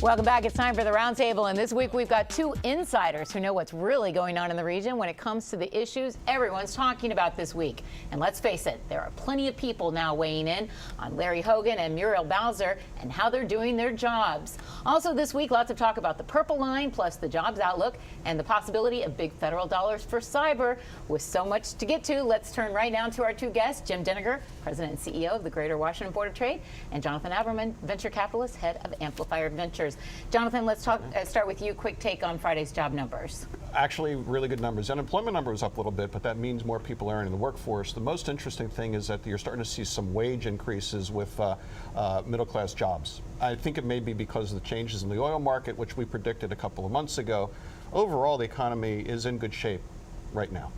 Welcome back. It's time for the Roundtable, and this week we've got two insiders who know what's really going on in the region when it comes to the issues everyone's talking about this week. And let's face it, there are plenty of people now weighing in on Larry Hogan and Muriel Bowser and how they're doing their jobs. Also this week, lots of talk about the Purple Line, plus the jobs outlook and the possibility of big federal dollars for cyber. With so much to get to, let's turn right now to our two guests, Jim Dinegar, President and CEO of the Greater Washington Board of Trade, and Jonathan Aberman, venture capitalist, head of Amplifier Ventures. Jonathan, let's start with you. Quick take on Friday's job numbers. Actually, really good numbers. Unemployment number is up a little bit, but that means more people are in the workforce. The most interesting thing is that you're starting to see some wage increases with middle-class jobs. I think it may be because of the changes in the oil market, which we predicted a couple of months ago. Overall, the economy is in good shape right now.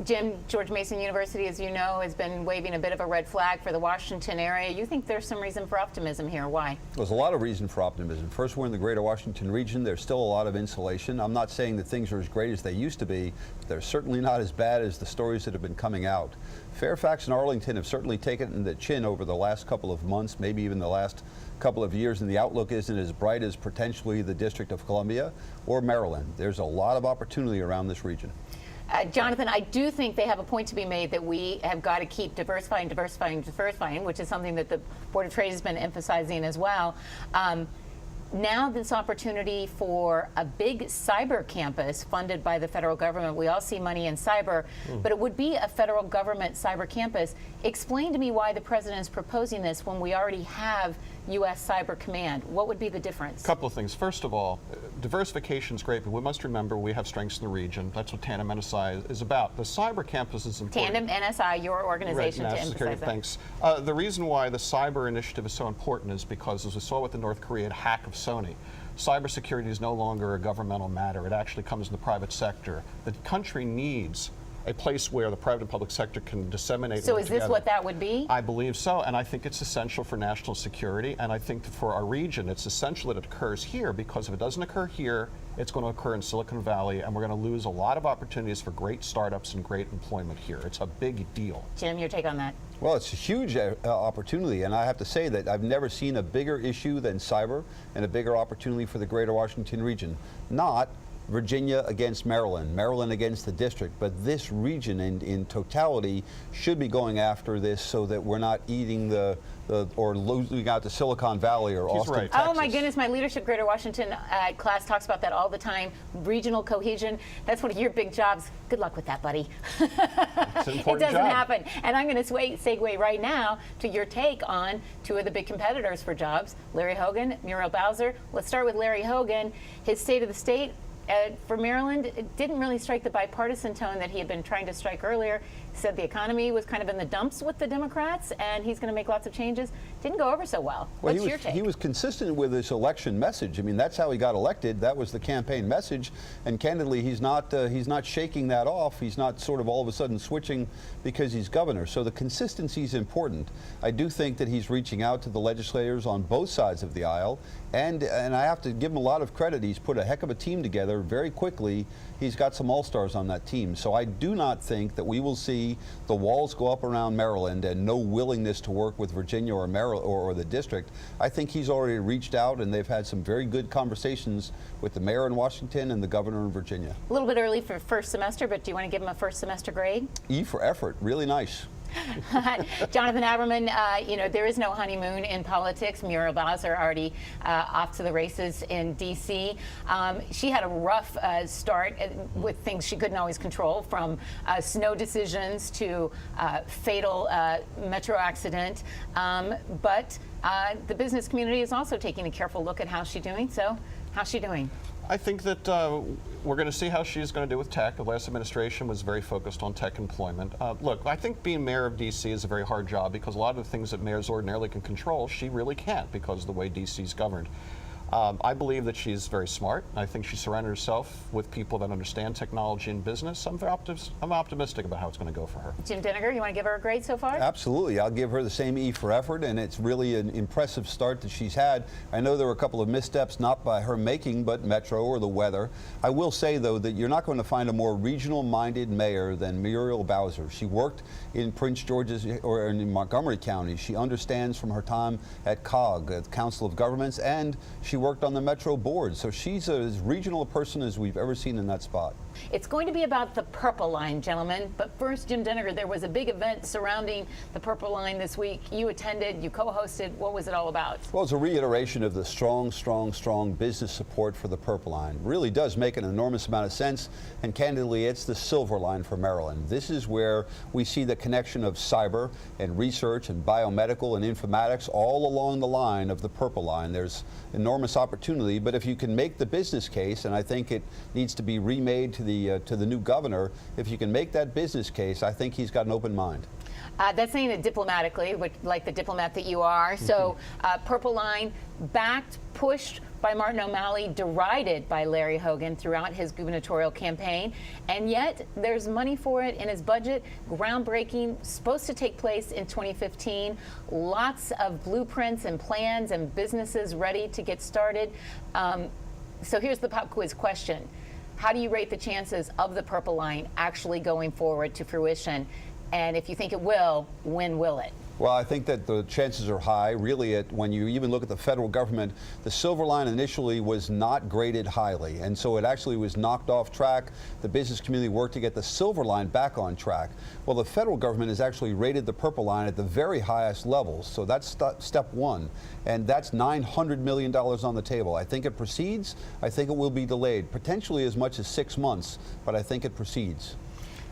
Jim, George Mason University, as you know, has been waving a bit of a red flag for the Washington area. You think there's some reason for optimism here. Why? There's a lot of reason for optimism. First, we're in the Greater Washington region. There's still a lot of insulation. I'm not saying that things are as great as they used to be. They're certainly not as bad as the stories that have been coming out. Fairfax and Arlington have certainly taken the chin over the last couple of months, maybe even the last couple of years, and the outlook isn't as bright as potentially the District of Columbia or Maryland. There's a lot of opportunity around this region. Jonathan, I do think they have a point to be made that we have got to keep diversifying, which is something that the Board of Trade has been emphasizing as well. Now this opportunity for a big cyber campus funded by the federal government. We all see money in cyber, but it would be a federal government cyber campus. Explain to me why the president is proposing this when we already have U.S. Cyber Command. What would be the difference? A couple of things. First of all, diversification is great, but we must remember we have strengths in the region. That's what Tandem NSI is about. The cyber campus is important. Tandem NSI, your organization, right, to emphasize that. Thanks. The reason why the cyber initiative is so important is because, as we saw with the North Korean hack of Sony, cybersecurity is no longer a governmental matter. It actually comes in the private sector. The country needs a place where the private and public sector can disseminate. So is this what that would be? I believe so, and I think it's essential for national security, and I think for our region it's essential that it occurs here, because if it doesn't occur here, it's going to occur in Silicon Valley, and we're going to lose a lot of opportunities for great startups and great employment here. It's a big deal. Jim, your take on that? Well, it's a huge opportunity, and I have to say that I've never seen a bigger issue than cyber and a bigger opportunity for the Greater Washington region. Not Virginia against Maryland, Maryland against the district, but this region in totality should be going after this so that we're not eating or losing out to Silicon Valley or Austin, right. Texas. Oh my goodness, my Leadership Greater Washington class talks about that all the time. Regional cohesion, that's one of your big jobs. Good luck with that, buddy. It's an important It doesn't job. happen. And I'm going to segue right now to your take on two of the big competitors for jobs, Larry Hogan, Muriel Bowser. Let's start with Larry Hogan. His State of the State for Maryland, it didn't really strike the bipartisan tone that he had been trying to strike earlier. He said the economy was kind of in the dumps with the Democrats, and he's going to make lots of changes. Didn't go over so well. What's your take? He was consistent with his election message. I mean, that's how he got elected. That was the campaign message, and candidly, he's not shaking that off. He's not sort of all of a sudden switching because he's governor. So the consistency is important. I do think that he's reaching out to the legislators on both sides of the aisle, and I have to give him a lot of credit. He's put a heck of a team together very quickly. He's got some all-stars on that team. So I do not think that we will see the walls go up around Maryland and no willingness to work with Virginia or Maryland or the district. I think he's already reached out, and they've had some very good conversations with the mayor in Washington and the governor in Virginia. A little bit early for first semester, but do you want to give him a first semester grade? E for effort. Really nice. Jonathan Aberman, you know, there is no honeymoon in politics. Muriel Bowser already off to the races in D.C. She had a rough start with things she couldn't always control, from snow decisions to fatal metro accident. But the business community is also taking a careful look at how she's doing. So how's she doing? I think that we're going to see how she's going to do with tech. The last administration was very focused on tech employment. Look, I think being mayor of D.C. is a very hard job, because a lot of the things that mayors ordinarily can control, she really can't because of the way D.C. is governed. I believe that she's very smart. I think she surrounded herself with people that understand technology and business. I'm optimistic about how it's going to go for her. Jim Dinegar, you want to give her a grade so far? Absolutely. I'll give her the same E for effort, and it's really an impressive start that she's had. I know there were a couple of missteps, not by her making, but Metro or the weather. I will say, though, that you're not going to find a more regional-minded mayor than Muriel Bowser. She worked in Prince George's or in Montgomery County. She understands from her time at COG, at Council of Governments, and she she worked on the Metro board. So she's as regional a person as we've ever seen in that spot. It's going to be about the Purple Line, gentlemen. But first, Jim Dinegar, there was a big event surrounding the Purple Line this week. You attended, you co-hosted. What was it all about? Well, it's a reiteration of the strong, strong, strong business support for the Purple Line. Really does make an enormous amount of sense. And candidly, it's the Silver Line for Maryland. This is where we see the connection of cyber and research and biomedical and informatics all along the line of the Purple Line. There's enormous opportunity, but if you can make the business case, and I think it needs to be remade to the new governor, if you can make that business case, I think he's got an open mind. That's saying it diplomatically, like the diplomat that you are. So Purple Line, backed, pushed by Martin O'Malley, derided by Larry Hogan throughout his gubernatorial campaign, and yet there's money for it in his budget. Groundbreaking, supposed to take place in 2015. Lots of blueprints and plans and businesses ready to get started. So here's the pop quiz question. How do you rate the chances of the Purple Line actually going forward to fruition? And if you think it will, when will it? Well, I think that the chances are high. Really, when you even look at the federal government, the Silver Line initially was not graded highly, and so it actually was knocked off track. The business community worked to get the Silver Line back on track. Well, the federal government has actually rated the Purple Line at the very highest levels, so that's step one, and that's $900 million on the table. I think it proceeds. I think it will be delayed, potentially as much as 6 months, but I think it proceeds.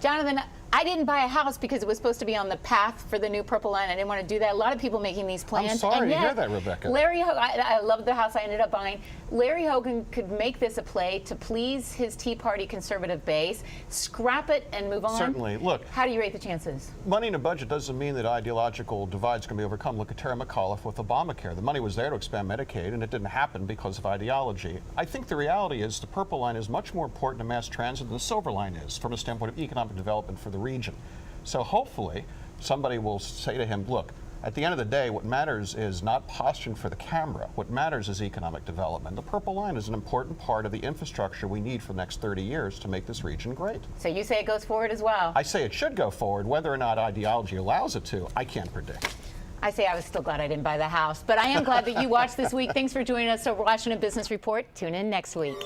Jonathan, I didn't buy a house because it was supposed to be on the path for the new Purple Line. I didn't want to do that. A lot of people making these plans. I'm sorry and to yet, hear that, Rebecca. Larry Hogan, I love the house I ended up buying. Larry Hogan could make this a play to please his Tea Party conservative base, scrap it and move on. Certainly. Look, how do you rate the chances? Money in a budget doesn't mean that ideological divides can be overcome. Look at Terry McAuliffe with Obamacare. The money was there to expand Medicaid, and it didn't happen because of ideology. I think the reality is the Purple Line is much more important to mass transit than the Silver Line is from a standpoint of economic development for the region. So hopefully somebody will say to him, look, at the end of the day, what matters is not posturing for the camera. What matters is economic development. The Purple Line is an important part of the infrastructure we need for the next 30 years to make this region great. So you say it goes forward as well? I say it should go forward. Whether or not ideology allows it to, I can't predict. I say I was still glad I didn't buy the house, but I am glad that you watched this week. Thanks for joining us for Washington Business Report. Tune in next week.